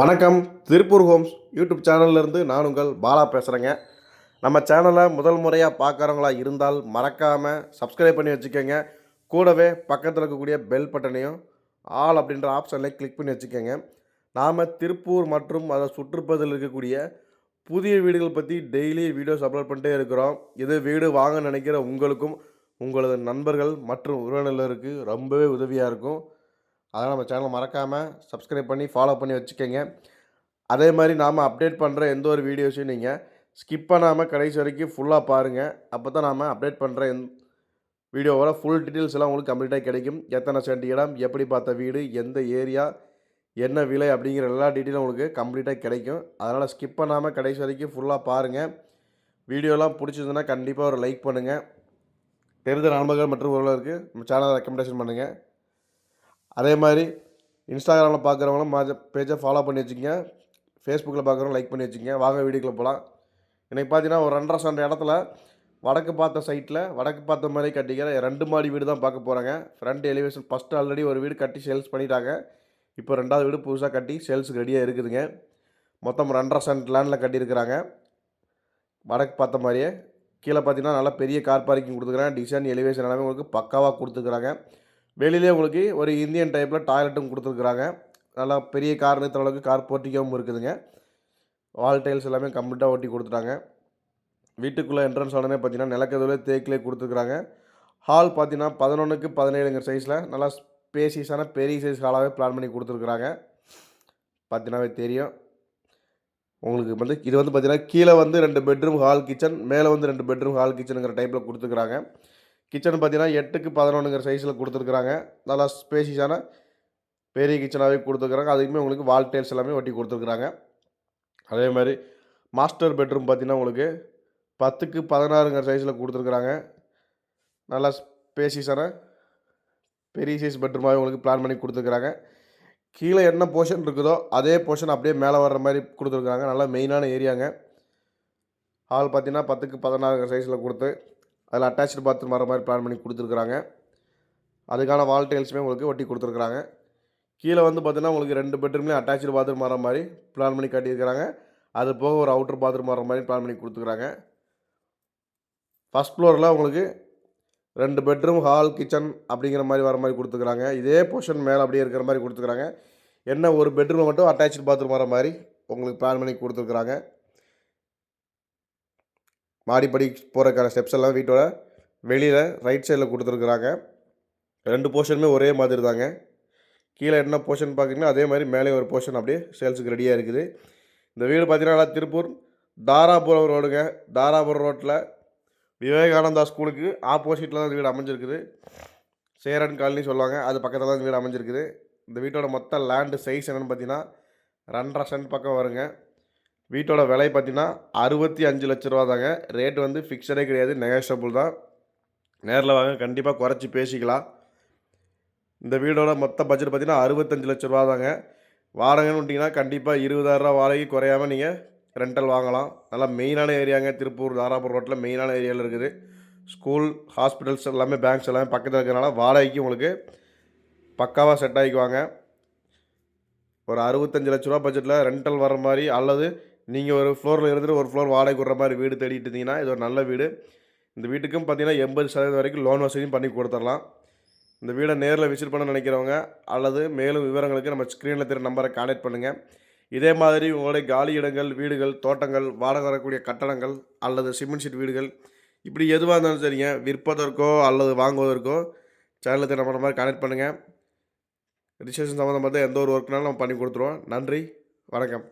வணக்கம். Tiruppur Holmes YouTube சேனல்லேருந்து நான் உங்கள் பாலா பேசுகிறேங்க. நம்ம சேனலை முதல் முறையாக பார்க்குறவங்களா இருந்தால் மறக்காமல் சப்ஸ்கிரைப் பண்ணி வச்சுக்கோங்க. கூடவே பக்கத்தில் இருக்கக்கூடிய பெல் பட்டனையும் ஆல் அப்படின்ற ஆப்ஷனில் கிளிக் பண்ணி வச்சுக்கோங்க. நாம் திருப்பூர் மற்றும் அதை சுற்றுப்பகுதியில் இருக்கக்கூடிய புதிய வீடுகள் பற்றி டெய்லி வீடியோஸ் அப்லோட் பண்ணிட்டே இருக்கிறோம். இது வீடு வாங்க நினைக்கிற உங்களுக்கும் உங்களது நண்பர்கள் மற்றும் உறவினர்களுக்கு ரொம்பவே உதவியாக இருக்கும். அதனால் நம்ம சேனலை மறக்காமல் சப்ஸ்கிரைப் பண்ணி ஃபாலோ பண்ணி வச்சுக்கோங்க. அதே மாதிரி நாம் அப்டேட் பண்ணுற எந்த ஒரு வீடியோஸையும் நீங்கள் ஸ்கிப் பண்ணாமல் கடைசி வரைக்கும் ஃபுல்லாக பாருங்கள். அப்போ தான் நாம் அப்டேட் பண்ணுற வீடியோவோட ஃபுல் டீட்டெயில்ஸ் எல்லாம் உங்களுக்கு கம்ப்ளீட்டாக கிடைக்கும். எத்தனை சென்ட் இடம், எப்படி பார்த்த வீடு, எந்த ஏரியா, என்ன விலை அப்படிங்கிற எல்லா டீட்டெயிலும் உங்களுக்கு கம்ப்ளீட்டாக கிடைக்கும். அதனால் ஸ்கிப் பண்ணாமல் கடைசி வரைக்கும் ஃபுல்லாக பாருங்கள். வீடியோலாம் பிடிச்சிருந்ததுன்னா கண்டிப்பாக ஒரு லைக் பண்ணுங்கள். தெரிந்த நண்பர்கள் மற்றும் உறவினருக்கு நம்ம சேனலை ரெக்கமெண்டேஷன் பண்ணுங்கள். அதே மாதிரி இன்ஸ்டாகிராமில் பார்க்குறவங்களும் பேஜை ஃபாலோ பண்ணி வச்சுக்கோங்க. ஃபேஸ்புக்கில் பார்க்குறவங்க லைக் பண்ணி வச்சுக்கோங்க. வாங்க வீடியோக்குள்ளே போகலாம். இன்றைக்கி பார்த்தீங்கன்னா ஒரு 2.5 சென்ட் இடத்துல வடக்கு பார்த்த சைட்டில் வடக்கு பார்த்த மாதிரி கட்டிக்கிற 2 மாடி வீடு தான் பார்க்க போகிறாங்க. ஃப்ரண்ட் எலிவேஷன் ஃபஸ்ட்டு ஆல்ரெடி ஒரு வீடு கட்டி சேல்ஸ் பண்ணிட்டாங்க. இப்போ 2வது வீடு புதுசாக கட்டி சேல்ஸுக்கு ரெடியாக இருக்குதுங்க. மொத்தம் 2.5 சென்ட் லேண்டில் கட்டியிருக்கிறாங்க. வடக்கு பார்த்த மாதிரியே கீழே பார்த்தீங்கன்னா நல்லா பெரிய கார் பார்க்கிங் கொடுத்துருக்குறாங்க. டிசைன் எலிவேஷன் எல்லாமே உங்களுக்கு பக்காவாக கொடுத்துருக்குறாங்க. வெளியிலே உங்களுக்கு ஒரு இந்தியன் டைப்பில் டாய்லெட்டும் கொடுத்துருக்குறாங்க. நல்லா பெரிய கார் நிறுத்துற அளவுக்கு கார் போர்ட்டிகாவும் இருக்குதுங்க. வால் டைல்ஸ் எல்லாமே கம்ப்ளீட்டாக ஒட்டி கொடுத்துட்டாங்க. வீட்டுக்குள்ளே என்ட்ரன்ஸ் உடனே பார்த்தீங்கன்னா நிலக்கதவுலே தேக்கிலே கொடுத்துருக்குறாங்க. ஹால் பார்த்தீங்கன்னா 11க்கு 17ங்கிற சைஸில் நல்லா ஸ்பேசியஸான பெரிய சைஸ் ஹாலாகவே பிளான் பண்ணி கொடுத்துருக்குறாங்க. பார்த்தீங்கன்னாவே தெரியும் உங்களுக்கு. இது பார்த்தீங்கன்னா கீழே 2 பெட்ரூம் ஹால் கிச்சன், மேலே 2 பெட்ரூம் ஹால் கிச்சனுங்கிற டைப்பில் கொடுத்துருக்குறாங்க. கிச்சன் பார்த்தீங்கன்னா 8க்கு 11ங்கிற சைஸில் கொடுத்துருக்குறாங்க. நல்லா ஸ்பேசியஸான பெரிய கிச்சனாகவே கொடுத்துருக்குறாங்க. அதுக்குமே உங்களுக்கு வால் டைல்ஸ் எல்லாமே ஒட்டி கொடுத்துருக்குறாங்க. அதே மாதிரி மாஸ்டர் பெட்ரூம் பார்த்தீங்கன்னா உங்களுக்கு 10க்கு 16ங்கிற சைஸில் கொடுத்துருக்குறாங்க. நல்லா ஸ்பேசியஸான பெரிய சைஸ் பெட்ரூமாகவே உங்களுக்கு பிளான் பண்ணி கொடுத்துருக்குறாங்க. கீழே என்ன போர்ஷன் இருக்குதோ அதே போர்ஷன் அப்படியே மேலே வர்ற மாதிரி கொடுத்துருக்குறாங்க. நல்லா மெயினான ஏரியாங்க. ஹால் பார்த்தீங்கன்னா 10க்கு 16ங்கிற சைஸில் கொடுத்து அதில் அட்டாச்சு பாத்ரூம் வர மாதிரி பிளான் பண்ணி கொடுத்துருக்குறாங்க. அதுக்கான வால் டைல்ஸுமே உங்களுக்கு ஒட்டி கொடுத்துருக்குறாங்க. கீழே பார்த்தீங்கன்னா உங்களுக்கு 2 பெட்ரூம்லேயும் அட்டாச்சு பாத்ரூம் வர மாதிரி பிளான் பண்ணி கட்டியிருக்கிறாங்க. அது போக ஒரு அவுட்டர் பாத்ரூம் வர மாதிரி பிளான் பண்ணி கொடுத்துருக்குறாங்க. ஃபஸ்ட் ஃப்ளோரில் உங்களுக்கு 2 பெட்ரூம் ஹால் கிச்சன் அப்படிங்கிற மாதிரி வர மாதிரி கொடுத்துருக்குறாங்க. இதே போர்ஷன் மேலே அப்படியே இருக்கிற மாதிரி கொடுத்துருக்குறாங்க. என்ன ஒரு பெட்ரூமில் மட்டும் அட்டாச்சு பாத்ரூம் வர மாதிரி உங்களுக்கு பிளான் பண்ணி கொடுத்துருக்குறாங்க. மாடிப்படி போகிறக்கான ஸ்டெப்ஸ் எல்லாம் வீட்டோட வெளியில் ரைட் சைடில் கொடுத்துருக்குறாங்க. 2 போர்ஷனுமே ஒரே மாதிரி தாங்க. கீழே என்ன போர்ஷன் பார்க்குறீங்களோ அதே மாதிரி மேலே ஒரு போர்ஷன் அப்படியே சேல்ஸுக்கு ரெடியாக இருக்குது. இந்த வீடு பார்த்தீங்கன்னா திருப்பூர் தாராபுரம் ரோடுங்க. தாராபுரம் ரோட்டில் விவேகானந்தா ஸ்கூலுக்கு ஆப்போசிட்டில் தான் இந்த வீடு அமைஞ்சிருக்குது. சேரன் காலனி சொல்லுவாங்க, அது பக்கத்தில் தான் இந்த வீடு அமைஞ்சிருக்குது. இந்த வீட்டோட மொத்த லேண்டு சைஸ் என்னென்னு பார்த்தீங்கன்னா 2.5 சென்ட் பக்கம் வருங்க. வீட்டோட விலை பார்த்தீங்கன்னா 65 லட்ச ரூபா தாங்க. ரேட் ஃபிக்ஸடே கிடையாது, நெகோஷியபிள் தான். நேரில் வாங்க, கண்டிப்பாக குறைச்சி பேசிக்கலாம். இந்த வீடோட மொத்த பட்ஜெட் பார்த்தீங்கன்னா 65 லட்ச ரூபா தாங்க. வாடகைன்னு விட்டிங்கன்னா கண்டிப்பாக 20,000 ரூபா வாடகை குறையாமல் நீங்கள் ரெண்டல் வாங்கலாம். நல்லா மெயினான ஏரியாங்க. திருப்பூர் தாராபுரம் ரோட்டில் மெயினான ஏரியாவில் இருக்குது. ஸ்கூல், ஹாஸ்பிட்டல்ஸ் எல்லாமே, பேங்க்ஸ் எல்லாமே பக்கத்தில் இருக்கிறனால வாடகைக்கு உங்களுக்கு பக்காவாக செட் ஆகிக்குவாங்க. ஒரு 65 லட்ச ரூபா பட்ஜெட்டில் ரெண்டல் வர மாதிரி, அல்லது நீங்கள் ஒரு ஃப்ளோரில் இருந்துட்டு ஒரு ஃப்ளோர் வாடகை கொடுற மாதிரி வீடு தேடிட்டு இருந்தீங்கன்னா இது ஒரு நல்ல வீடு. இந்த வீட்டுக்கும் பார்த்தீங்கன்னா 80% வரைக்கும் லோன் வசதியும் பண்ணி கொடுத்துடலாம். இந்த வீடை நேரில் விசிட் பண்ண நினைக்கிறவங்க அல்லது மேலும் விவரங்களுக்கு நம்ம ஸ்க்ரீனில் தெரிய நம்பரை கான்டாக்ட் பண்ணுங்கள். இதே மாதிரி உங்களுடைய காலி இடங்கள், வீடுகள், தோட்டங்கள், வாடகை வரக்கூடிய கட்டடங்கள் அல்லது சிமெண்ட் ஷீட் வீடுகள், இப்படி எதுவாக இருந்தாலும் சரிங்க, விற்பதற்கோ அல்லது வாங்குவதற்கோ சேனலில் தெரிய நம்பர் மாதிரி கான்டாக்ட் பண்ணுங்கள். ரிஜிஸ்ட்ரேஷன் சம்மந்தமாக எந்த ஒரு ஒர்க்னாலும் நம்ம பண்ணி கொடுத்துருவோம். நன்றி, வணக்கம்.